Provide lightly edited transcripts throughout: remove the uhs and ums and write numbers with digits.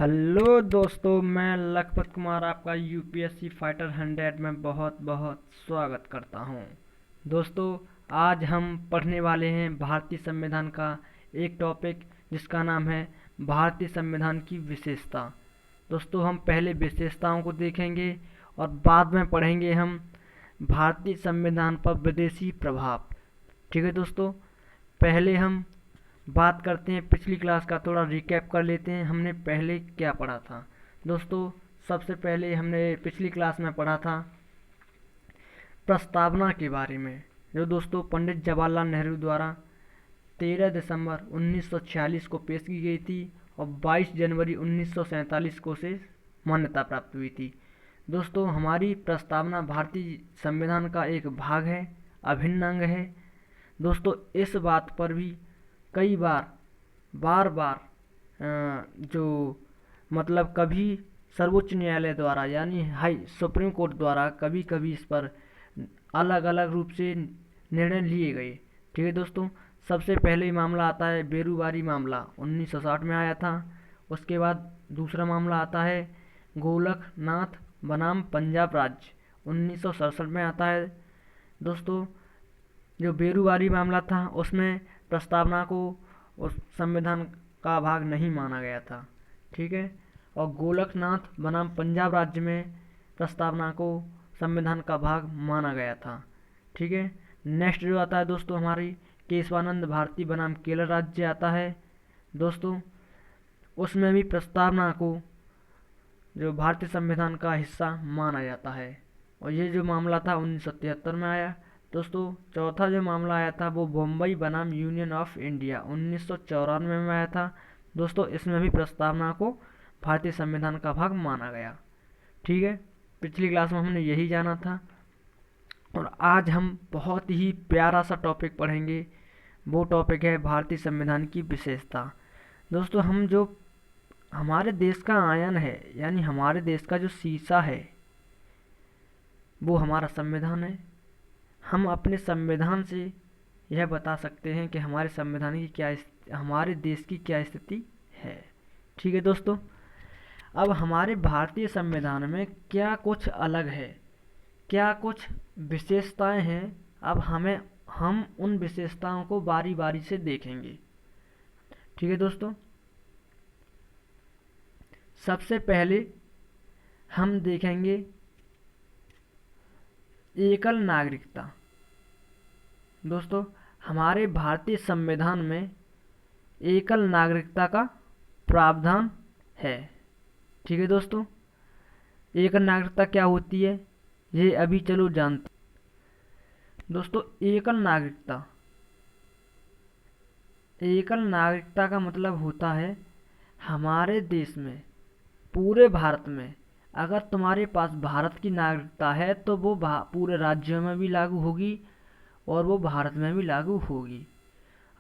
Hello दोस्तों, मैं लखपत कुमार आपका यूपीएससी फाइटर 100 में बहुत बहुत स्वागत करता हूं। दोस्तों, आज हम पढ़ने वाले हैं भारतीय संविधान का एक टॉपिक जिसका नाम है भारतीय संविधान की विशेषता। दोस्तों, हम पहले विशेषताओं को देखेंगे और बाद में पढ़ेंगे हम भारतीय संविधान पर विदेशी प्रभाव। ठीक है दोस्तों, पहले हम बात करते हैं पिछली क्लास का, थोड़ा रिकैप कर लेते हैं हमने पहले क्या पढ़ा था। दोस्तों, सबसे पहले हमने पिछली क्लास में पढ़ा था प्रस्तावना के बारे में, जो दोस्तों पंडित जवाहरलाल नेहरू द्वारा 13 दिसंबर 1946 को पेश की गई थी और 22 जनवरी 1947 को से मान्यता प्राप्त हुई थी। दोस्तों, हमारी प्रस्तावना भारतीय संविधान का एक भाग है, अभिन्न अंग है। दोस्तों, इस बात पर भी कई बार जो मतलब कभी सर्वोच्च न्यायालय द्वारा यानी हाई सुप्रीम कोर्ट द्वारा कभी कभी इस पर अलग अलग रूप से निर्णय लिए गए। ठीक है दोस्तों, सबसे पहले मामला आता है बेरूवारी मामला, 1960 में आया था। उसके बाद दूसरा मामला आता है गोलकनाथ बनाम पंजाब राज्य, 1967 में आता है। दोस्तों, जो बेरूवारी मामला था उसमें प्रस्तावना को उस संविधान का भाग नहीं माना गया था। ठीक है, और गोलकनाथ बनाम पंजाब राज्य में प्रस्तावना को संविधान का भाग माना गया था। ठीक है, नेक्स्ट जो आता है दोस्तों हमारी केशवानंद भारती बनाम केरल राज्य आता है। दोस्तों, उसमें भी प्रस्तावना को जो भारतीय संविधान का हिस्सा माना जाता है और ये जो मामला था 1973 में आया। दोस्तों, चौथा जो मामला आया था वो बम्बई बनाम यूनियन ऑफ इंडिया, 1994 में आया था। दोस्तों, इसमें भी प्रस्तावना को भारतीय संविधान का भाग माना गया। ठीक है, पिछली क्लास में हमने यही जाना था और आज हम बहुत ही प्यारा सा टॉपिक पढ़ेंगे। वो टॉपिक है भारतीय संविधान की विशेषता। दोस्तों, हम जो हमारे देश का आयन है यानी हमारे देश का जो शीशा है वो हमारा संविधान है। हम अपने संविधान से यह बता सकते हैं कि हमारे संविधान की क्या हमारे देश की क्या स्थिति है। ठीक है दोस्तों, अब हमारे भारतीय संविधान में क्या कुछ अलग है, क्या कुछ विशेषताएं हैं। अब हम उन विशेषताओं को बारी बारी से देखेंगे। ठीक है दोस्तों, सबसे पहले हम देखेंगे एकल नागरिकता। दोस्तों, हमारे भारतीय संविधान में एकल नागरिकता का प्रावधान है। ठीक है दोस्तों, एकल नागरिकता क्या होती है ये अभी चलो जानते। दोस्तों, एकल नागरिकता का मतलब होता है हमारे देश में, पूरे भारत में अगर तुम्हारे पास भारत की नागरिकता है तो वो पूरे राज्यों में भी लागू होगी और वो भारत में भी लागू होगी।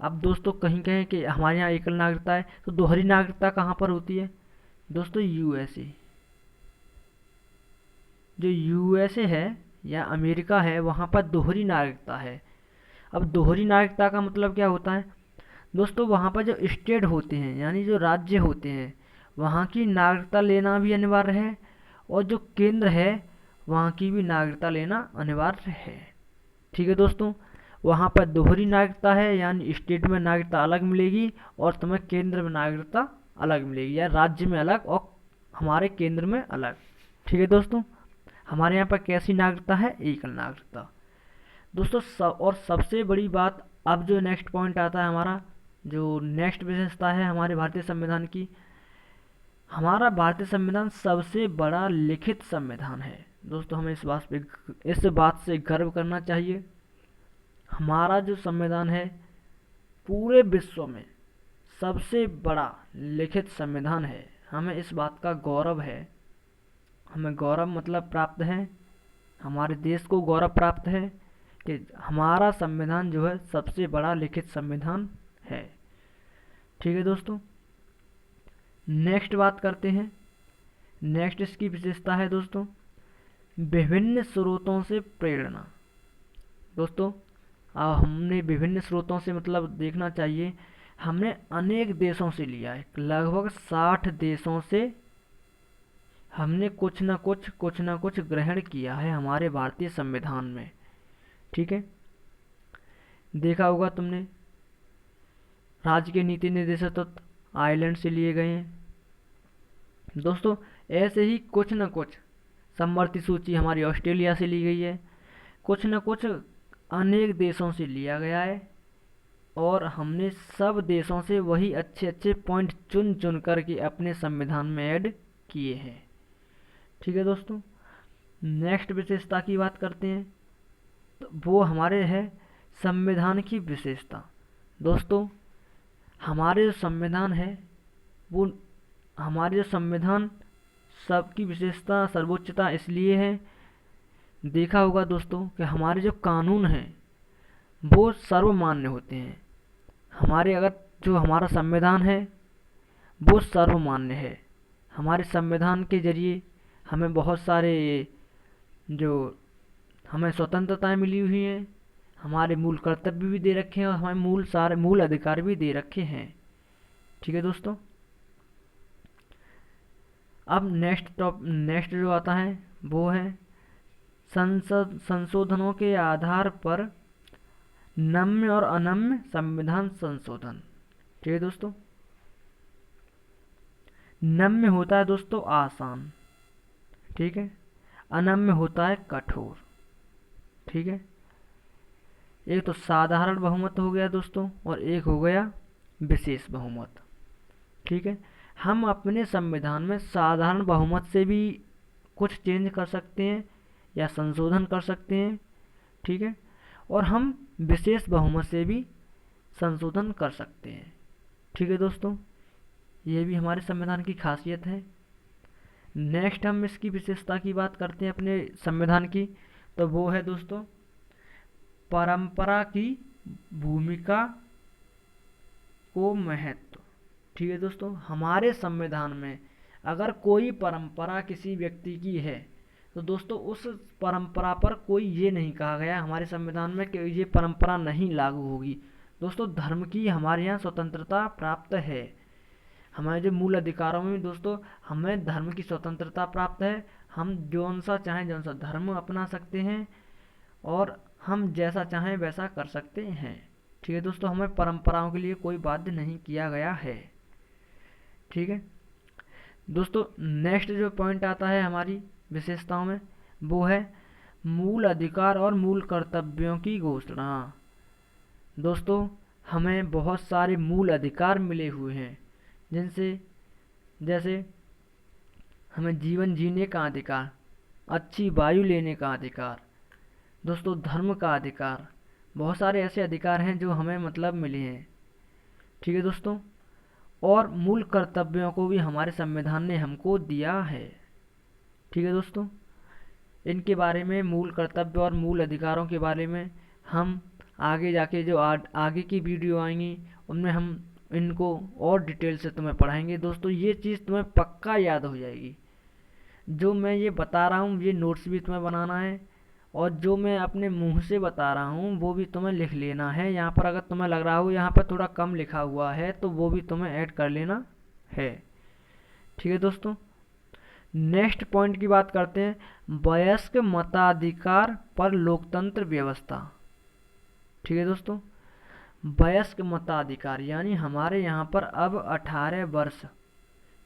अब दोस्तों कहीं कहें कि हमारे यहाँ एकल नागरिकता है तो दोहरी नागरिकता कहाँ पर होती है। दोस्तों, यूएसए, जो यूएसए है या अमेरिका है वहाँ पर दोहरी नागरिकता है। अब दोहरी नागरिकता का मतलब क्या होता है दोस्तों, वहाँ पर जो स्टेट होते हैं यानी जो राज्य होते हैं वहाँ की नागरिकता लेना भी अनिवार्य है और जो केंद्र है वहाँ की भी नागरिकता लेना अनिवार्य है। ठीक है दोस्तों, वहाँ पर दोहरी नागरिकता है यानी स्टेट में नागरिकता अलग मिलेगी और तुम्हें केंद्र में नागरिकता अलग मिलेगी, या राज्य में अलग और हमारे केंद्र में अलग। ठीक है दोस्तों, हमारे यहाँ पर कैसी नागरिकता है, एकल नागरिकता। दोस्तों, और सबसे बड़ी बात, अब जो नेक्स्ट पॉइंट आता है हमारा, जो नेक्स्ट विशेषता है हमारे भारतीय संविधान की, हमारा भारतीय संविधान सबसे बड़ा लिखित संविधान है। दोस्तों, हमें इस बात से गर्व करना चाहिए। हमारा जो संविधान है पूरे विश्व में सबसे बड़ा लिखित संविधान है। हमें इस बात का गौरव है, हमें गौरव मतलब प्राप्त है, हमारे देश को गौरव प्राप्त है कि हमारा संविधान जो है सबसे बड़ा लिखित संविधान है। ठीक है दोस्तों, नेक्स्ट बात करते हैं। नेक्स्ट इसकी विशेषता है दोस्तों विभिन्न स्रोतों से प्रेरणा। दोस्तों, हमने विभिन्न स्रोतों से मतलब देखना चाहिए हमने अनेक देशों से लिया है, लगभग 60 देशों से हमने कुछ ना कुछ ग्रहण किया है हमारे भारतीय संविधान में। ठीक है, देखा होगा तुमने, राज्य के नीति निर्देशक तत्व आयरलैंड से लिए गए हैं। दोस्तों ऐसे ही कुछ न कुछ समवर्ती सूची हमारी ऑस्ट्रेलिया से ली गई है, कुछ न कुछ अनेक देशों से लिया गया है, और हमने सब देशों से वही अच्छे अच्छे पॉइंट चुन चुन करके अपने संविधान में ऐड किए हैं। ठीक है दोस्तों, नेक्स्ट विशेषता की बात करते हैं, तो वो हमारे है संविधान की विशेषता। दोस्तों हमारे जो संविधान है वो, हमारे जो संविधान सबकी विशेषता सर्वोच्चता इसलिए है, देखा होगा दोस्तों कि हमारे जो कानून हैं वो सर्वमान्य होते हैं। हमारे अगर जो हमारा संविधान है वो सर्वमान्य है। हमारे संविधान के जरिए हमें बहुत सारे जो हमें स्वतंत्रताएं मिली हुई हैं, हमारे मूल कर्तव्य भी दे रखे हैं, और हमें मूल अधिकार भी दे रखे हैं। ठीक है दोस्तों, अब नेक्स्ट जो आता है वो है संशोधनों के आधार पर नम्य और अनम्य संविधान संशोधन। ठीक है दोस्तों, नम्य होता है दोस्तों आसान, ठीक है, अनम्य होता है कठोर। ठीक है, एक तो साधारण बहुमत हो गया दोस्तों, और एक हो गया विशेष बहुमत। ठीक है, हम अपने संविधान में साधारण बहुमत से भी कुछ चेंज कर सकते हैं या संशोधन कर सकते हैं। ठीक है, और हम विशेष बहुमत से भी संशोधन कर सकते हैं। ठीक है दोस्तों, ये भी हमारे संविधान की खासियत है। नेक्स्ट हम इसकी विशेषता की बात करते हैं अपने संविधान की, तो वो है दोस्तों परंपरा की भूमिका को महत्व। ठीक है दोस्तों, हमारे संविधान में अगर कोई परंपरा किसी व्यक्ति की है तो दोस्तों उस परंपरा पर कोई ये नहीं कहा गया हमारे संविधान में कि ये परंपरा नहीं लागू होगी। दोस्तों धर्म की हमारे यहाँ स्वतंत्रता प्राप्त है, हमारे जो मूल अधिकारों में दोस्तों हमें धर्म की स्वतंत्रता प्राप्त है। हम जौन सा चाहें जौन सा धर्म अपना सकते हैं, और हम जैसा चाहें वैसा कर सकते हैं। ठीक है दोस्तों, हमें परंपराओं के लिए कोई बाध्य नहीं किया गया है। ठीक है दोस्तों, नेक्स्ट जो पॉइंट आता है हमारी विशेषताओं में वो है मूल अधिकार और मूल कर्तव्यों की घोषणा। दोस्तों हमें बहुत सारे मूल अधिकार मिले हुए हैं, जिनसे जैसे हमें जीवन जीने का अधिकार, अच्छी वायु लेने का अधिकार, दोस्तों धर्म का अधिकार, बहुत सारे ऐसे अधिकार हैं जो हमें मतलब मिले हैं। ठीक है दोस्तों, और मूल कर्तव्यों को भी हमारे संविधान ने हमको दिया है। ठीक है दोस्तों, इनके बारे में, मूल कर्तव्य और मूल अधिकारों के बारे में हम आगे जाके जो आगे की वीडियो आएंगी उनमें हम इनको और डिटेल से तुम्हें पढ़ाएंगे। दोस्तों ये चीज़ तुम्हें पक्का याद हो जाएगी, जो मैं ये बता रहा हूँ ये नोट्स भी तुम्हें बनाना है, और जो मैं अपने मुंह से बता रहा हूँ वो भी तुम्हें लिख लेना है। यहाँ पर अगर तुम्हें लग रहा हो यहाँ पर थोड़ा कम लिखा हुआ है तो वो भी तुम्हें ऐड कर लेना है। ठीक है दोस्तों, नेक्स्ट पॉइंट की बात करते हैं, वयस्क मताधिकार पर लोकतंत्र व्यवस्था। ठीक है दोस्तों, वयस्क मताधिकार यानी हमारे यहाँ पर अब 18 वर्ष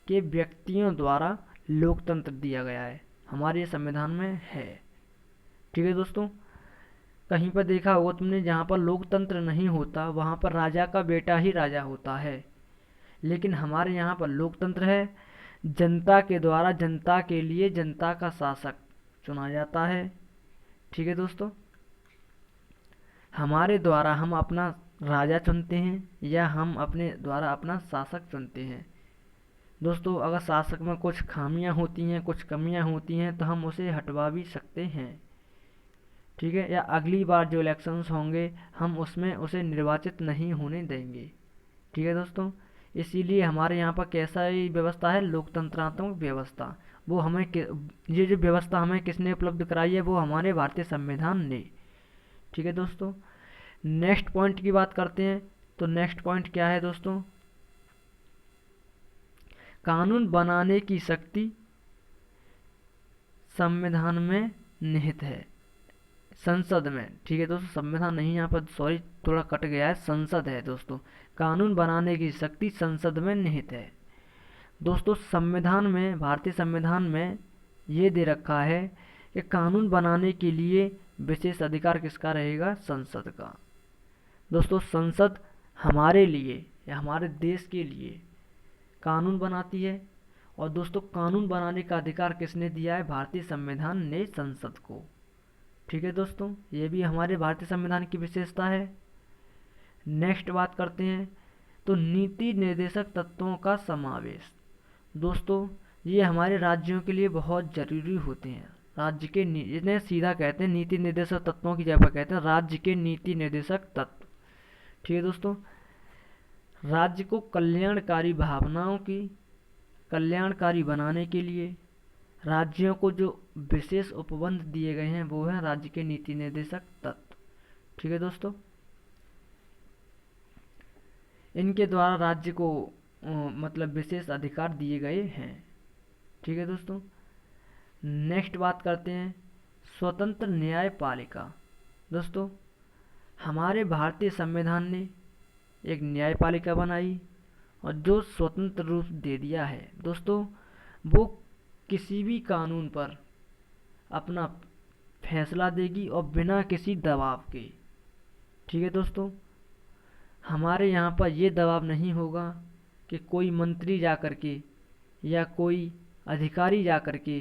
के व्यक्तियों द्वारा लोकतंत्र दिया गया है, हमारे संविधान में है। ठीक है दोस्तों, कहीं पर देखा होगा तुमने जहाँ पर लोकतंत्र नहीं होता वहाँ पर राजा का बेटा ही राजा होता है, लेकिन हमारे यहाँ पर लोकतंत्र है, जनता के द्वारा जनता के लिए जनता का शासक चुना जाता है। ठीक है दोस्तों, हमारे द्वारा हम अपना राजा चुनते हैं या हम अपने द्वारा अपना शासक चुनते हैं। दोस्तों अगर शासक में कुछ खामियां होती हैं, कुछ कमियां होती हैं तो हम उसे हटवा भी सकते हैं। ठीक है, या अगली बार जो इलेक्शंस होंगे हम उसमें उसे निर्वाचित नहीं होने देंगे। ठीक है दोस्तों, इसीलिए हमारे यहाँ पर कैसा ही व्यवस्था है, लोकतंत्रात्मक व्यवस्था। वो हमें ये जो व्यवस्था हमें किसने उपलब्ध कराई है, वो हमारे भारतीय संविधान ने। ठीक है दोस्तों, नेक्स्ट पॉइंट की बात करते हैं, तो नेक्स्ट पॉइंट क्या है दोस्तों, कानून बनाने की शक्ति संविधान में निहित है, संसद में। ठीक है दोस्तों, संविधान नहीं, यहाँ पर सॉरी थोड़ा कट गया है, संसद है दोस्तों। कानून बनाने की शक्ति संसद में निहित है। दोस्तों संविधान में, भारतीय संविधान में ये दे रखा है कि कानून बनाने के लिए विशेष अधिकार किसका रहेगा, संसद का। दोस्तों संसद हमारे लिए या हमारे देश के लिए कानून बनाती है, और दोस्तों कानून बनाने का अधिकार किसने दिया है, भारतीय संविधान ने संसद को। ठीक है दोस्तों, ये भी हमारे भारतीय संविधान की विशेषता है। नेक्स्ट बात करते हैं, तो नीति निर्देशक तत्वों का समावेश। दोस्तों ये हमारे राज्यों के लिए बहुत ज़रूरी होते हैं। राज्य के इन्हें सीधा कहते हैं नीति निर्देशक तत्वों की जगह कहते हैं राज्य के नीति निर्देशक तत्व। ठीक है दोस्तों, राज्य को कल्याणकारी भावनाओं की कल्याणकारी बनाने के लिए राज्यों को जो विशेष उपबंध दिए गए हैं वो है राज्य के नीति निर्देशक तत्व। ठीक है दोस्तों, इनके द्वारा राज्य को मतलब विशेष अधिकार दिए गए हैं। ठीक है दोस्तों, नेक्स्ट बात करते हैं स्वतंत्र न्यायपालिका। दोस्तों हमारे भारतीय संविधान ने एक न्यायपालिका बनाई और जो स्वतंत्र रूप दे दिया है। दोस्तों वो किसी भी कानून पर अपना फैसला देगी और बिना किसी दबाव के। ठीक है दोस्तों, हमारे यहाँ पर ये दबाव नहीं होगा कि कोई मंत्री जा कर के या कोई अधिकारी जा कर के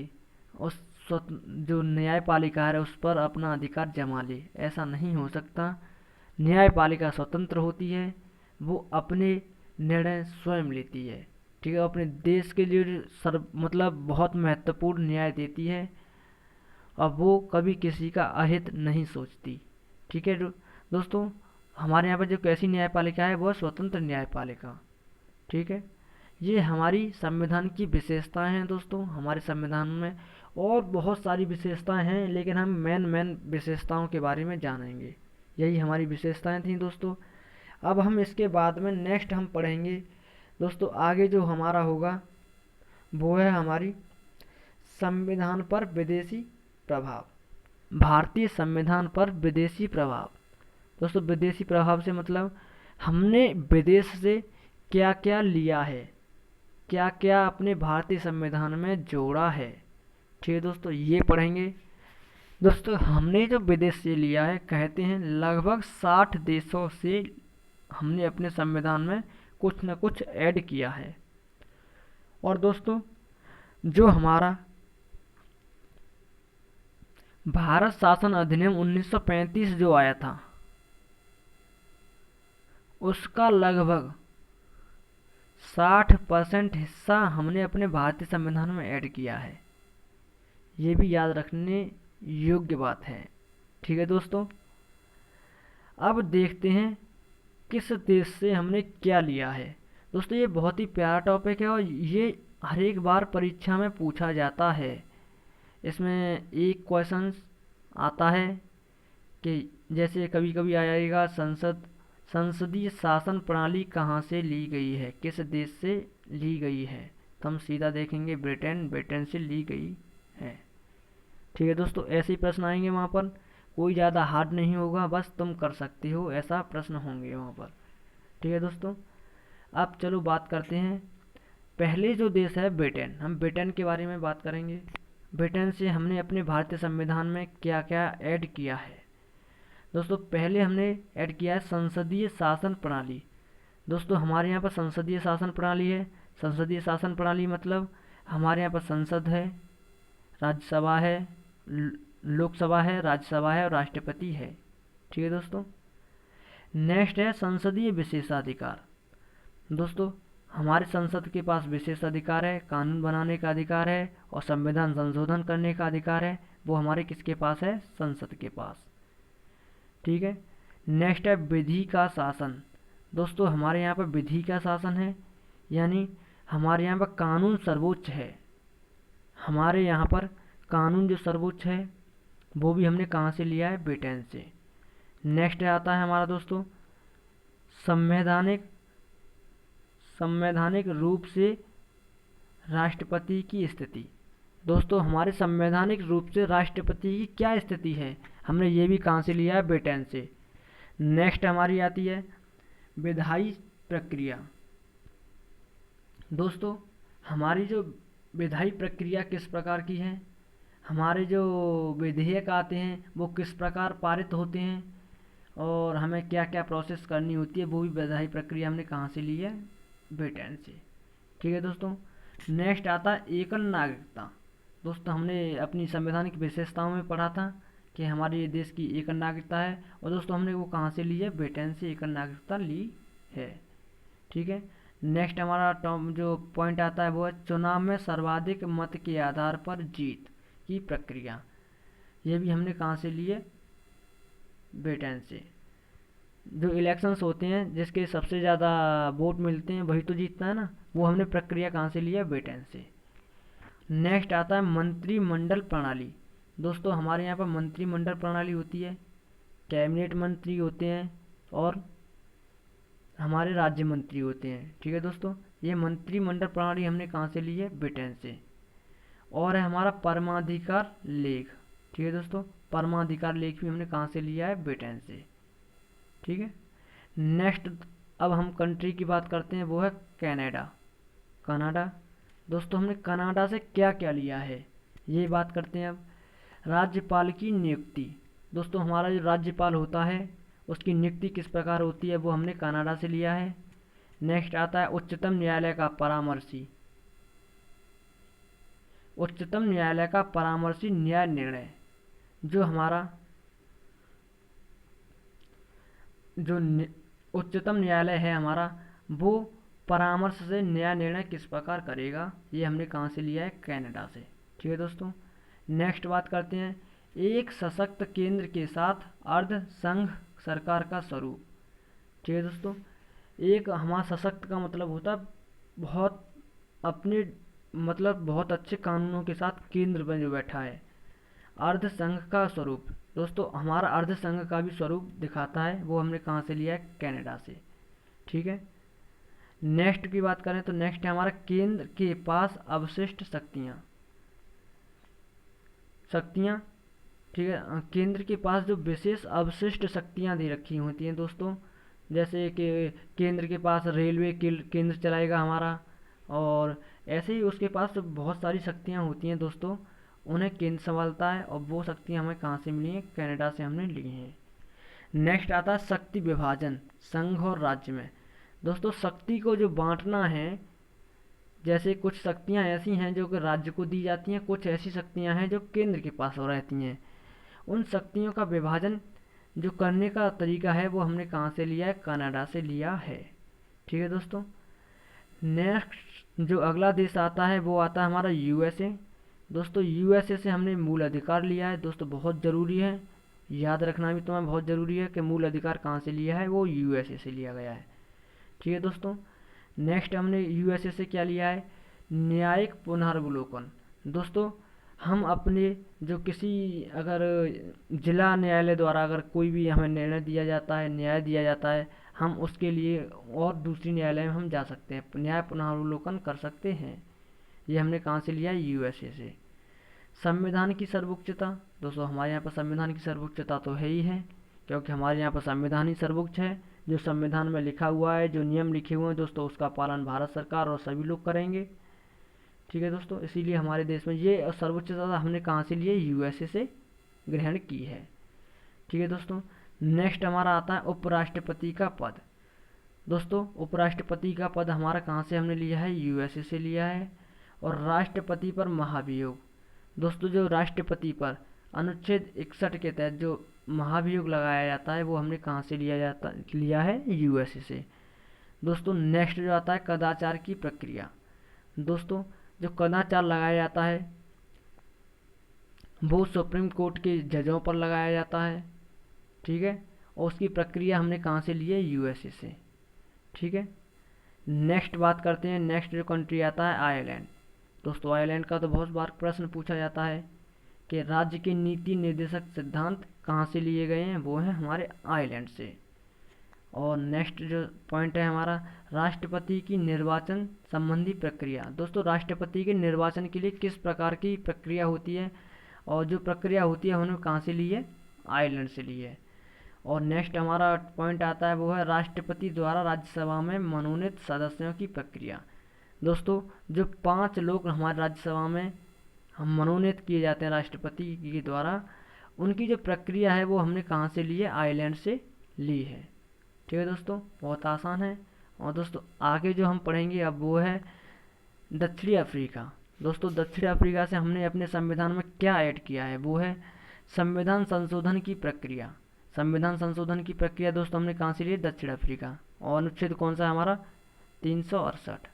उस जो न्यायपालिका है उस पर अपना अधिकार जमा ले, ऐसा नहीं हो सकता। न्यायपालिका स्वतंत्र होती है, वो अपने निर्णय स्वयं लेती है। ठीक है, अपने देश के लिए मतलब बहुत महत्वपूर्ण न्याय देती है और वो कभी किसी का अहित नहीं सोचती। ठीक है दोस्तों, हमारे यहाँ पर जो कैसी न्यायपालिका है वो है स्वतंत्र न्यायपालिका। ठीक है, ये हमारी संविधान की विशेषताएं हैं दोस्तों। हमारे संविधान में और बहुत सारी विशेषताएं हैं, लेकिन हम मेन विशेषताओं के बारे में जानेंगे। यही हमारी विशेषताएं थी दोस्तों। अब हम इसके बाद में नेक्स्ट हम पढ़ेंगे दोस्तों, आगे जो हमारा होगा वो है हमारी संविधान पर विदेशी प्रभाव। भारतीय संविधान पर विदेशी प्रभाव। दोस्तों विदेशी प्रभाव से मतलब हमने विदेश से क्या क्या लिया है, क्या क्या अपने भारतीय संविधान में जोड़ा है। ठीक है दोस्तों, ये पढ़ेंगे। दोस्तों हमने जो विदेश से लिया है, कहते हैं लगभग 60 देशों से हमने अपने संविधान में कुछ न कुछ ऐड किया है। और दोस्तों जो हमारा भारत शासन अधिनियम 1935 जो आया था, उसका लगभग 60% हिस्सा हमने अपने भारतीय संविधान में ऐड किया है। ये भी याद रखने योग्य बात है। ठीक है दोस्तों, अब देखते हैं किस देश से हमने क्या लिया है। दोस्तों ये बहुत ही प्यारा टॉपिक है और ये हर एक बार परीक्षा में पूछा जाता है। इसमें एक क्वेश्चन आता है कि जैसे कभी कभी आएगा संसदीय शासन प्रणाली कहाँ से ली गई है, किस देश से ली गई है, तो हम सीधा देखेंगे ब्रिटेन से ली गई है। ठीक है दोस्तों, ऐसे ही प्रश्न आएंगे वहाँ पर, कोई ज़्यादा हार्ड नहीं होगा, बस तुम कर सकते हो ऐसा प्रश्न होंगे वहाँ पर। ठीक है दोस्तों, अब चलो बात करते हैं पहले जो देश है ब्रिटेन। हम ब्रिटेन के बारे में बात करेंगे। ब्रिटेन से हमने अपने भारतीय संविधान में क्या क्या ऐड किया है। दोस्तों पहले हमने ऐड किया है संसदीय शासन प्रणाली। दोस्तों हमारे यहाँ पर संसदीय शासन प्रणाली है। संसदीय शासन प्रणाली मतलब हमारे यहाँ पर संसद है, राज्यसभा है, लोकसभा है, राज्यसभा है और राष्ट्रपति है। ठीक है दोस्तों, नेक्स्ट है संसदीय विशेषाधिकार। दोस्तों हमारे संसद के पास विशेष अधिकार है, कानून बनाने का अधिकार है और संविधान संशोधन करने का अधिकार है। वो हमारे किसके पास है, संसद के पास। ठीक है, नेक्स्ट है विधि का शासन। दोस्तों हमारे यहाँ पर विधि का शासन है, यानी हमारे यहाँ पर कानून सर्वोच्च है। हमारे यहाँ पर कानून जो सर्वोच्च है वो भी हमने कहाँ से लिया है, ब्रिटेन से। नेक्स्ट आता है हमारा दोस्तों संवैधानिक रूप से राष्ट्रपति की स्थिति। दोस्तों हमारे संवैधानिक रूप से राष्ट्रपति की क्या स्थिति है, हमने ये भी कहाँ से लिया है, ब्रिटेन से। नेक्स्ट हमारी आती है विधायी प्रक्रिया। दोस्तों हमारी जो विधायी प्रक्रिया किस प्रकार की है, हमारे जो विधेयक आते हैं वो किस प्रकार पारित होते हैं और हमें क्या क्या प्रोसेस करनी होती है, वो भी विधायी प्रक्रिया हमने कहाँ से ली है, ब्रिटेन से। ठीक है दोस्तों। नेक्स्ट आता है एकल नागरिकता। दोस्तों हमने अपनी संवैधानिक विशेषताओं में पढ़ा था कि हमारे देश की एकल नागरिकता है, और दोस्तों हमने वो कहाँ से ली है, ब्रिटेन से एकल नागरिकता ली है। ठीक है। नेक्स्ट हमारा जो पॉइंट आता है वो है चुनाव में सर्वाधिक मत के आधार पर जीत की प्रक्रिया। ये भी हमने कहाँ से ली है, ब्रिटेन से। जो इलेक्शंस होते हैं जिसके सबसे ज़्यादा वोट मिलते हैं वही तो जीतता है ना, वो हमने प्रक्रिया कहाँ से ली है, ब्रिटेन से। नेक्स्ट आता है मंत्रिमंडल प्रणाली। दोस्तों हमारे यहाँ पर मंत्रिमंडल प्रणाली होती है, कैबिनेट मंत्री होते हैं और हमारे राज्य मंत्री होते हैं। ठीक है दोस्तों, ये मंत्रिमंडल प्रणाली हमने कहाँ से ली है, ब्रिटेन से। और है हमारा परमाधिकार लेख। ठीक है दोस्तों, परमाधिकार लेख भी हमने कहाँ से लिया है, ब्रिटेन से। ठीक है। नेक्स्ट अब हम कंट्री की बात करते हैं, वो है कनाडा। कनाडा। दोस्तों हमने कनाडा से क्या क्या लिया है ये बात करते हैं अब। राज्यपाल की नियुक्ति। दोस्तों हमारा जो राज्यपाल होता है उसकी नियुक्ति किस प्रकार होती है, वो हमने कनाडा से लिया है। नेक्स्ट आता है उच्चतम न्यायालय का परामर्शी। उच्चतम न्यायालय का परामर्शी न्याय निर्णय, जो हमारा जो उच्चतम न्यायालय है हमारा, वो परामर्श से न्याय निर्णय किस प्रकार करेगा, ये हमने कहाँ से लिया है, कनाडा से। ठीक है दोस्तों। नेक्स्ट बात करते हैं एक सशक्त केंद्र के साथ अर्ध संघ सरकार का स्वरूप। ठीक है दोस्तों, एक हमारा सशक्त का मतलब होता है बहुत अपने मतलब बहुत अच्छे कानूनों के साथ केंद्र में जो बैठा है। अर्ध संघ का स्वरूप, दोस्तों हमारा अर्ध संघ का भी स्वरूप दिखाता है, वो हमने कहाँ से लिया है, कनाडा से। ठीक है। नेक्स्ट की बात करें तो नेक्स्ट है हमारा केंद्र के पास अवशिष्ट शक्तियाँ। ठीक है, केंद्र के पास जो विशेष अवशिष्ट शक्तियाँ दे रखी होती हैं दोस्तों, जैसे कि केंद्र के पास रेलवे केंद्र चलाएगा हमारा, और ऐसे ही उसके पास बहुत सारी शक्तियाँ होती हैं दोस्तों, उन्हें केंद्र संभालता है, और वो शक्तियाँ हमें कहाँ से मिली हैं, कनाडा से हमने ली हैं। नेक्स्ट आता है शक्ति विभाजन संघ और राज्य में। दोस्तों शक्ति को जो बांटना है, जैसे कुछ शक्तियाँ ऐसी हैं जो कि राज्य को दी जाती हैं, कुछ ऐसी शक्तियाँ हैं जो केंद्र के पास हो रहती हैं। उन शक्तियों का विभाजन जो करने का तरीका है वो हमने कहाँ से लिया है, कनाडा से लिया है। ठीक है दोस्तों। नेक्स्ट जो अगला देश आता है वो आता है हमारा यूएसए। दोस्तों यूएसए से हमने मूल अधिकार लिया है। दोस्तों बहुत ज़रूरी है, याद रखना भी तुम्हें बहुत ज़रूरी है कि मूल अधिकार कहाँ से लिया है, वो यूएसए से लिया गया है। ठीक है दोस्तों। नेक्स्ट हमने यूएसए से क्या लिया है, न्यायिक पुनर्वलोकन। दोस्तों हम अपने जो किसी अगर जिला न्यायालय द्वारा अगर कोई भी हमें निर्णय दिया जाता है, न्याय दिया जाता है, हम उसके लिए और दूसरी न्यायालय में हम जा सकते हैं, न्याय पुनर्वलोकन कर सकते हैं। ये हमने कहाँ से लिया है, यूएसए से। संविधान की सर्वोच्चता। दोस्तों हमारे यहाँ पर संविधान की सर्वोच्चता तो है ही है, क्योंकि हमारे यहाँ पर संविधान ही सर्वोच्च है। जो संविधान में लिखा हुआ है, जो नियम लिखे हुए हैं दोस्तों, उसका पालन भारत सरकार और सभी लोग करेंगे। ठीक है दोस्तों, इसीलिए हमारे देश में ये सर्वोच्चता हमने कहाँ से लिए, यूएसए से ग्रहण की है। ठीक है दोस्तों। नेक्स्ट हमारा आता है उपराष्ट्रपति का पद। दोस्तों उपराष्ट्रपति का पद हमारा कहाँ से हमने लिया है, यूएसए से लिया है। और राष्ट्रपति पर महाभियोग। दोस्तों जो राष्ट्रपति पर अनुच्छेद 61 के तहत जो महाभियोग लगाया जाता है वो हमने कहाँ से लिया है, यूएसए से। दोस्तों नेक्स्ट जो आता है कदाचार की प्रक्रिया। दोस्तों जो कदाचार लगाया जाता है वो सुप्रीम कोर्ट के जजों पर लगाया जाता है। ठीक है, और उसकी प्रक्रिया हमने कहाँ से ली है, यूएसए से। ठीक है। नेक्स्ट बात करते हैं, नेक्स्ट जो कंट्री आता है आयरलैंड। दोस्तों आयरलैंड का तो बहुत बार प्रश्न पूछा जाता है कि राज्य के नीति निर्देशक सिद्धांत कहाँ से लिए गए हैं, वो हैं हमारे आयरलैंड से। और नेक्स्ट जो पॉइंट है हमारा, राष्ट्रपति की निर्वाचन संबंधी प्रक्रिया। दोस्तों राष्ट्रपति के निर्वाचन के लिए किस प्रकार की प्रक्रिया होती है, और जो प्रक्रिया होती है उन्होंने कहाँ से ली है, आयरलैंड से ली है। और नेक्स्ट हमारा पॉइंट आता है वो है राष्ट्रपति द्वारा राज्यसभा में मनोनीत सदस्यों की प्रक्रिया। दोस्तों जो 5 लोग हमारे राज्यसभा में हम मनोनीत किए जाते हैं राष्ट्रपति के द्वारा, उनकी जो प्रक्रिया है वो हमने कहाँ से ली है, आयरलैंड से ली है। ठीक है दोस्तों, बहुत आसान है। और दोस्तों आगे जो हम पढ़ेंगे अब वो है दक्षिणी अफ्रीका। दोस्तों दक्षिण अफ्रीका से हमने अपने संविधान में क्या ऐड किया है, वो है संविधान संशोधन की प्रक्रिया। संविधान संशोधन की प्रक्रिया दोस्तों हमने कहाँ से ली, दक्षिण अफ्रीका। और अनुच्छेद कौन सा है हमारा, 368।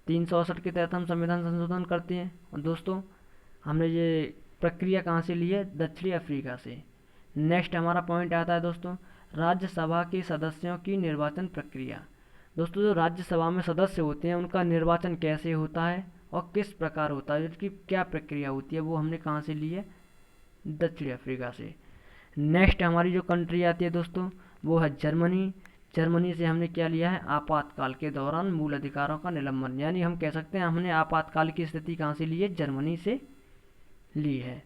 368 के तहत हम संविधान संशोधन करते हैं। और दोस्तों हमने ये प्रक्रिया कहाँ से ली है, दक्षिणी अफ्रीका से। नेक्स्ट हमारा पॉइंट आता है दोस्तों राज्यसभा के सदस्यों की निर्वाचन प्रक्रिया। दोस्तों जो राज्यसभा में सदस्य होते हैं उनका निर्वाचन कैसे होता है और किस प्रकार होता है, उसकी क्या प्रक्रिया होती है, वो हमने कहाँ से ली है, दक्षिणी अफ्रीका से। नेक्स्ट हमारी जो कंट्री आती है दोस्तों वो है जर्मनी। जर्मनी से हमने क्या लिया है, आपातकाल के दौरान मूल अधिकारों का निलंबन, यानी हम कह सकते हैं हमने आपातकाल की स्थिति कहाँ से ली है, जर्मनी से ली है।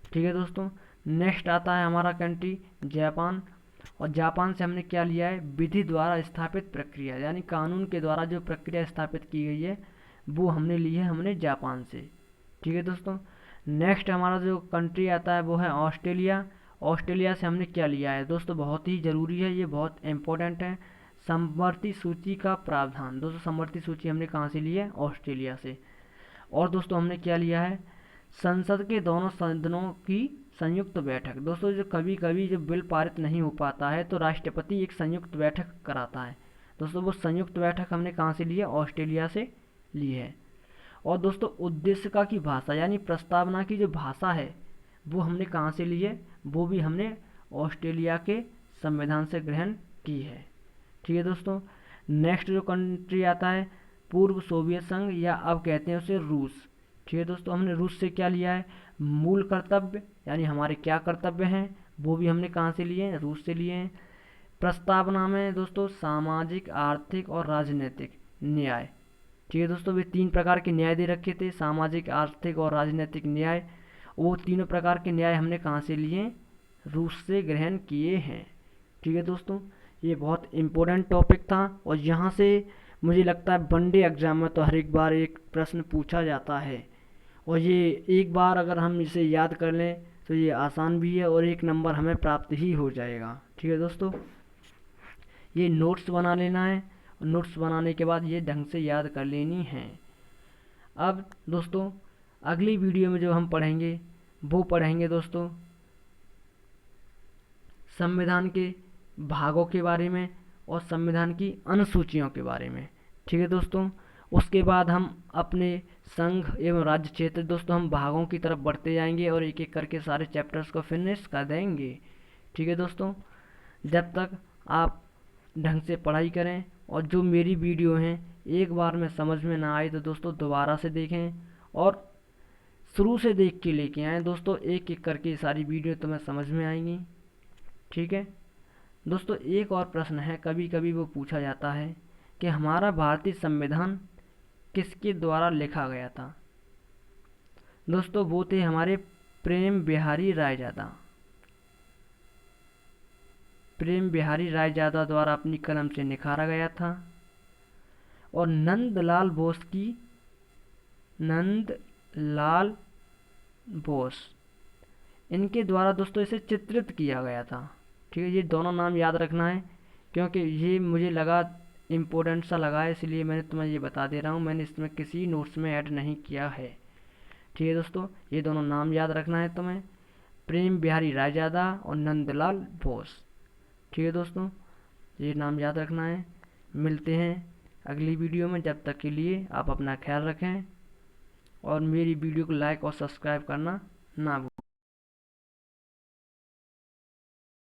ठीक है दोस्तों, नेक्स्ट आता है हमारा कंट्री जापान। और जापान से हमने क्या लिया है, विधि द्वारा स्थापित प्रक्रिया, यानी कानून के द्वारा जो प्रक्रिया स्थापित की गई है वो हमने ली है, हमने जापान से। ठीक है दोस्तों, नेक्स्ट हमारा जो कंट्री आता है वो है ऑस्ट्रेलिया। ऑस्ट्रेलिया से हमने क्या लिया है दोस्तों, बहुत ही ज़रूरी है, ये बहुत इंपॉर्टेंट है, समवर्ती सूची का प्रावधान। दोस्तों समवर्ती सूची हमने कहाँ से ली है, ऑस्ट्रेलिया से। और दोस्तों हमने क्या लिया है, संसद के दोनों सदनों की संयुक्त बैठक। दोस्तों जो कभी कभी जब बिल पारित नहीं हो पाता है तो राष्ट्रपति एक संयुक्त बैठक कराता है। दोस्तों वो संयुक्त बैठक हमने कहाँ से ली है, ऑस्ट्रेलिया से ली है। और दोस्तों उद्देशिका की भाषा, यानी प्रस्तावना की जो भाषा है वो हमने कहाँ से ली है, वो भी हमने ऑस्ट्रेलिया के संविधान से ग्रहण की है। ठीक है दोस्तों, नेक्स्ट जो कंट्री आता है पूर्व सोवियत संघ, या अब कहते हैं उसे रूस। ठीक है दोस्तों, हमने रूस से क्या लिया है, मूल कर्तव्य, यानी हमारे क्या कर्तव्य हैं वो भी हमने कहाँ से लिए हैं, रूस से लिए हैं। प्रस्तावना में दोस्तों सामाजिक, आर्थिक और राजनीतिक न्याय। ठीक है दोस्तों, वे 3 प्रकार के न्याय दे रखे थे, सामाजिक, आर्थिक और राजनीतिक न्याय। वो तीनों प्रकार के न्याय हमने कहाँ से लिए, रूस से ग्रहण किए हैं। ठीक है दोस्तों, ये बहुत इम्पोर्टेंट टॉपिक था और यहाँ से मुझे लगता है वनडे एग्जाम में तो हर एक बार एक प्रश्न पूछा जाता है, और ये एक बार अगर हम इसे याद कर लें तो ये आसान भी है और 1 नंबर हमें प्राप्त ही हो जाएगा। ठीक है दोस्तों, ये नोट्स बना लेना है और नोट्स बनाने के बाद ये ढंग से याद कर लेनी है। अब दोस्तों अगली वीडियो में जो हम पढ़ेंगे वो पढ़ेंगे दोस्तों संविधान के भागों के बारे में और संविधान की अनुसूचियों के बारे में। ठीक है दोस्तों, उसके बाद हम अपने संघ एवं राज्य क्षेत्र दोस्तों हम भागों की तरफ बढ़ते जाएंगे और एक एक करके सारे चैप्टर्स को फिनिश कर देंगे। ठीक है दोस्तों, जब तक आप ढंग से पढ़ाई करें और जो मेरी वीडियो हैं एक बार में समझ में ना आए तो दोस्तों दोबारा से देखें और शुरू से देख के लेके आएँ दोस्तों, एक एक करके सारी वीडियो तुम्हें समझ में आएंगी। ठीक है दोस्तों, एक और प्रश्न है, कभी कभी वो पूछा जाता है कि हमारा भारतीय संविधान किसके द्वारा लिखा गया था। दोस्तों वो थे हमारे प्रेम बिहारी रायजादा। प्रेम बिहारी रायजादा द्वारा अपनी कलम से निखारा गया था। और नंदलाल बोस इनके द्वारा दोस्तों इसे चित्रित किया गया था। ठीक है, ये दोनों नाम याद रखना है क्योंकि ये मुझे लगा इम्पोर्टेंट सा लगा है, इसलिए मैंने तुम्हें ये बता दे रहा हूँ, मैंने इसमें किसी नोट्स में ऐड नहीं किया है। ठीक है दोस्तों, ये दोनों नाम याद रखना है तुम्हें, प्रेम बिहारी रायजादा और नंदलाल बोस। ठीक है दोस्तों, ये नाम याद रखना है। मिलते हैं अगली वीडियो में, जब तक के लिए आप अपना ख्याल रखें और मेरी वीडियो को लाइक और सब्सक्राइब करना ना भूलें।